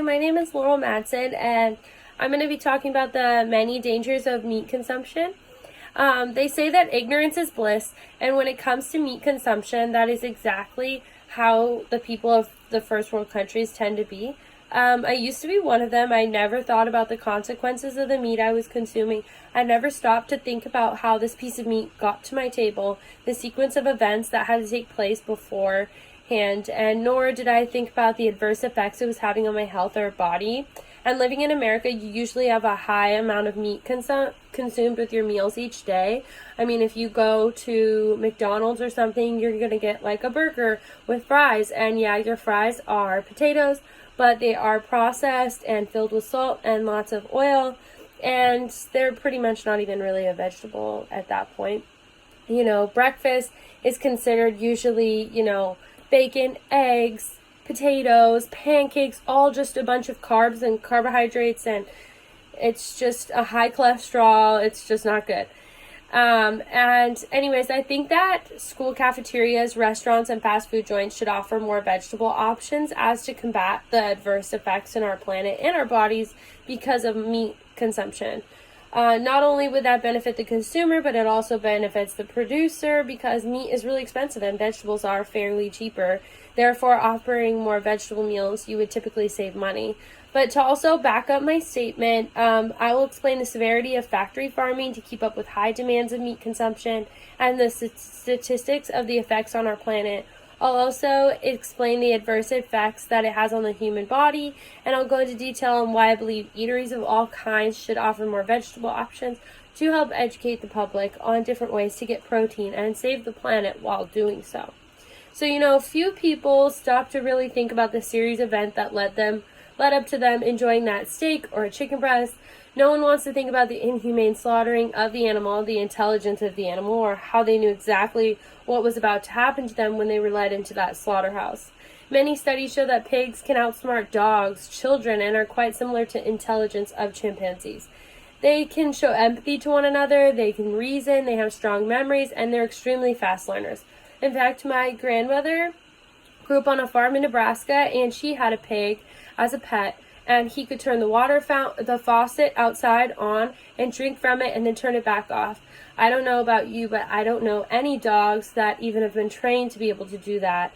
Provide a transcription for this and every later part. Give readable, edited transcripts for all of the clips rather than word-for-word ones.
Hi, my name is Laurel Madsen, and I'm going to be talking about the many dangers of meat consumption. They say that ignorance is bliss, and when it comes to meat consumption, that is exactly how the people of the first world countries tend to be. I used to be one of them. I never thought about the consequences of the meat I was consuming. I never stopped to think about how this piece of meat got to my table, the sequence of events that had to take place beforehand, and nor did I think about the adverse effects it was having on my health or body. And living in America, you usually have a high amount of meat consumed with your meals each day. I mean, if you go to McDonald's or something, you're going to get like a burger with fries. And yeah, your fries are potatoes, but they are processed and filled with salt and lots of oil. And they're pretty much not even really a vegetable at that point. Breakfast is considered usually, bacon, eggs, potatoes, pancakes, all just a bunch of carbs and carbohydrates, and it's just a high cholesterol. It's just not good. And anyways, I think that school cafeterias, restaurants, and fast food joints should offer more vegetable options as to combat the adverse effects in our planet and our bodies because of meat consumption. Not only would that benefit the consumer, but it also benefits the producer because meat is really expensive and vegetables are fairly cheaper. Therefore, offering more vegetable meals, you would typically save money. But to also back up my statement, I will explain the severity of factory farming to keep up with high demands of meat consumption and the statistics of the effects on our planet. I'll also explain the adverse effects that it has on the human body, and I'll go into detail on why I believe eateries of all kinds should offer more vegetable options to help educate the public on different ways to get protein and save the planet while doing so. So, few people stop to really think about the series event that led up to them enjoying that steak or a chicken breast. No one wants to think about the inhumane slaughtering of the animal, the intelligence of the animal, or how they knew exactly what was about to happen to them when they were led into that slaughterhouse. Many studies show that pigs can outsmart dogs, children, and are quite similar to intelligence of chimpanzees. They can show empathy to one another, they can reason, they have strong memories, and they're extremely fast learners. In fact, my grandmother grew up on a farm in Nebraska, and she had a pig as a pet, and he could turn the faucet outside on and drink from it and then turn it back off. I don't know about you, but I don't know any dogs that even have been trained to be able to do that.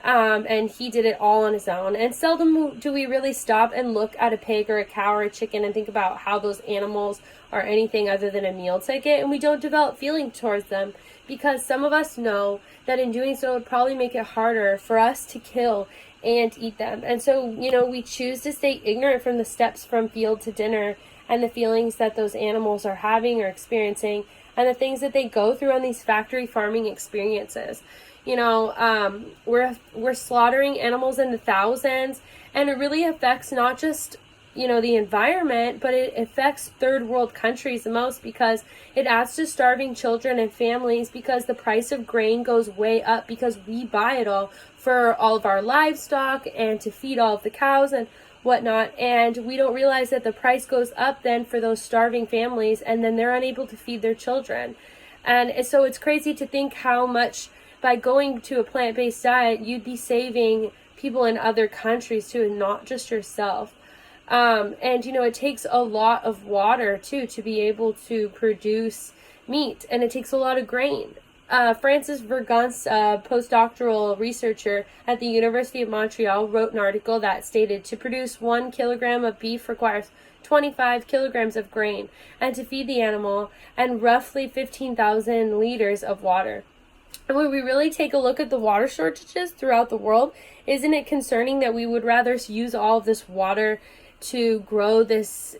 And he did it all on his own. And seldom do we really stop and look at a pig or a cow or a chicken and think about how those animals are anything other than a meal ticket, and we don't develop feeling towards them because some of us know that in doing so it would probably make it harder for us to kill and eat them. And so, we choose to stay ignorant from the steps from field to dinner and the feelings that those animals are having or experiencing and the things that they go through on these factory farming experiences. We're slaughtering animals in the thousands, and it really affects not just the environment, but it affects third world countries the most because it adds to starving children and families because the price of grain goes way up because we buy it all for all of our livestock and to feed all of the cows and whatnot, and we don't realize that the price goes up then for those starving families, and then they're unable to feed their children. And so it's crazy to think how much by going to a plant-based diet you'd be saving people in other countries too, and not just yourself. And it takes a lot of water too to be able to produce meat, and it takes a lot of grain. Francis Vergance, a postdoctoral researcher at the University of Montreal, wrote an article that stated to produce 1 kilogram of beef requires 25 kilograms of grain, and to feed the animal, and roughly 15,000 liters of water. And when we really take a look at the water shortages throughout the world, isn't it concerning that we would rather use all of this water to grow this,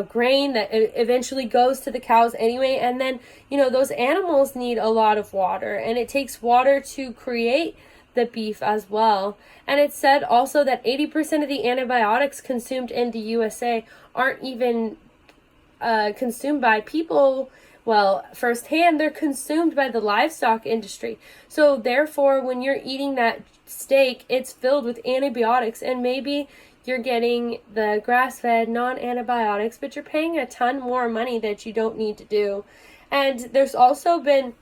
grain that eventually goes to the cows anyway? And then, those animals need a lot of water, and it takes water to create the beef as well. And it's said also that 80% of the antibiotics consumed in the USA aren't even consumed by people. Well, firsthand, they're consumed by the livestock industry. So therefore, when you're eating that steak, it's filled with antibiotics, and maybe you're getting the grass-fed non-antibiotics, but you're paying a ton more money that you don't need to do. And there's also been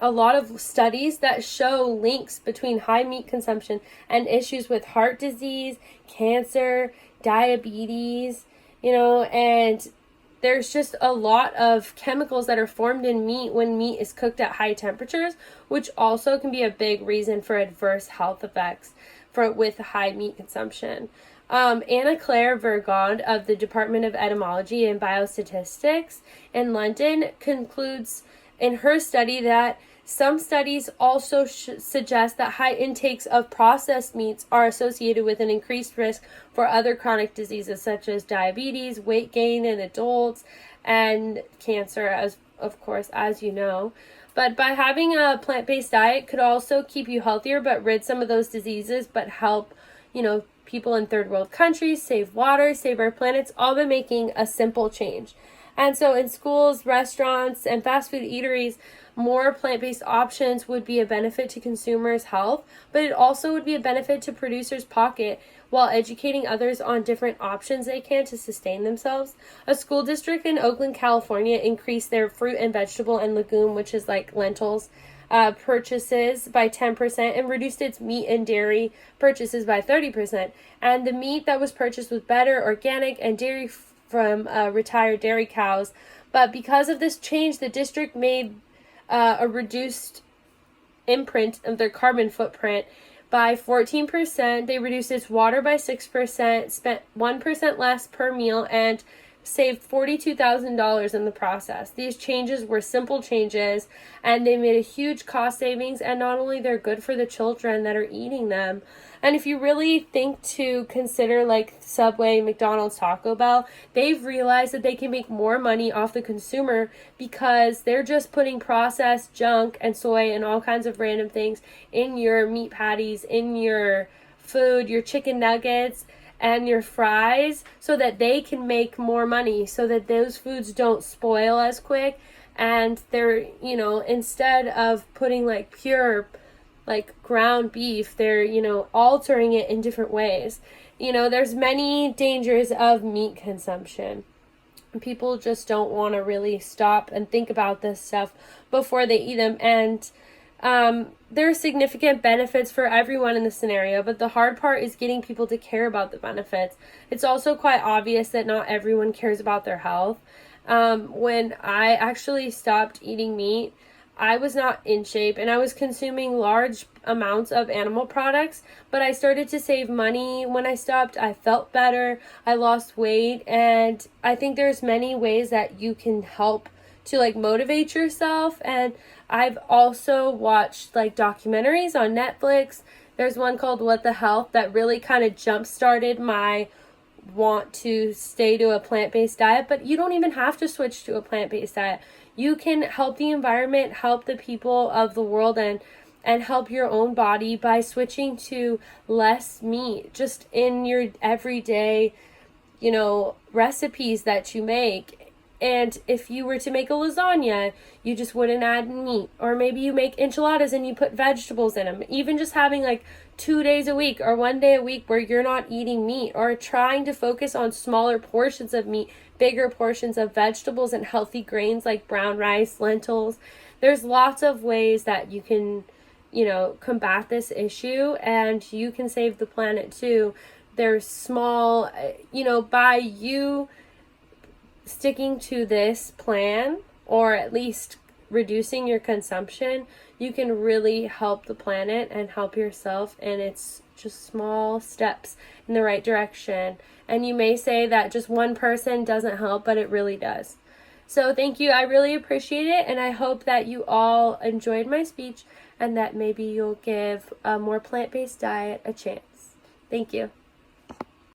a lot of studies that show links between high meat consumption and issues with heart disease, cancer, diabetes, and there's just a lot of chemicals that are formed in meat when meat is cooked at high temperatures, which also can be a big reason for adverse health effects with high meat consumption. Anna Claire Vergond of the Department of Etymology and Biostatistics in London concludes in her study that some studies also suggest that high intakes of processed meats are associated with an increased risk for other chronic diseases such as diabetes, weight gain in adults, and cancer, as you know. But by having a plant-based diet could also keep you healthier but rid some of those diseases, but help, people in third world countries save water, save our planets, all by making a simple change. And so in schools, restaurants, and fast food eateries, more plant-based options would be a benefit to consumers' health, but it also would be a benefit to producers' pocket while educating others on different options they can to sustain themselves. A school district in Oakland, California increased their fruit and vegetable and legume, which is like lentils, purchases by 10% and reduced its meat and dairy purchases by 30%. And the meat that was purchased was better, organic, and dairy from retired dairy cows. But because of this change, the district made a reduced imprint of their carbon footprint by 14%. They reduced its water by 6%, spent 1% less per meal, and saved $42,000 in the process. These changes were simple changes, and they made a huge cost savings, and not only they're good for the children that are eating them. And if you really think to consider like Subway, McDonald's, Taco Bell, they've realized that they can make more money off the consumer because they're just putting processed junk and soy and all kinds of random things in your meat patties, in your food, your chicken nuggets, and your fries, so that they can make more money, so that those foods don't spoil as quick. And they're, instead of putting like pure like ground beef, they're, altering it in different ways. There's many dangers of meat consumption. People just don't want to really stop and think about this stuff before they eat them. And there are significant benefits for everyone in the scenario, but the hard part is getting people to care about the benefits. It's also quite obvious that not everyone cares about their health. When I actually stopped eating meat, I was not in shape and I was consuming large amounts of animal products, but I started to save money when I stopped. I felt better, I lost weight, and I think there's many ways that you can help to like motivate yourself. And I've also watched like documentaries on Netflix. There's one called What the Health that really kind of jump-started my want to stay to a plant-based diet. But you don't even have to switch to a plant-based diet. You can help the environment, help the people of the world, and help your own body by switching to less meat just in your everyday, recipes that you make. And if you were to make a lasagna, you just wouldn't add meat. Or maybe you make enchiladas and you put vegetables in them. Even just having like 2 days a week or 1 day a week where you're not eating meat, or trying to focus on smaller portions of meat, bigger portions of vegetables and healthy grains like brown rice, lentils. There's lots of ways that you can, combat this issue, and you can save the planet too. There's small, by you sticking to this plan, or at least reducing your consumption, you can really help the planet and help yourself. And it's just small steps in the right direction. And you may say that just one person doesn't help, but it really does. So thank you. I really appreciate it. And I hope that you all enjoyed my speech and that maybe you'll give a more plant-based diet a chance. Thank you.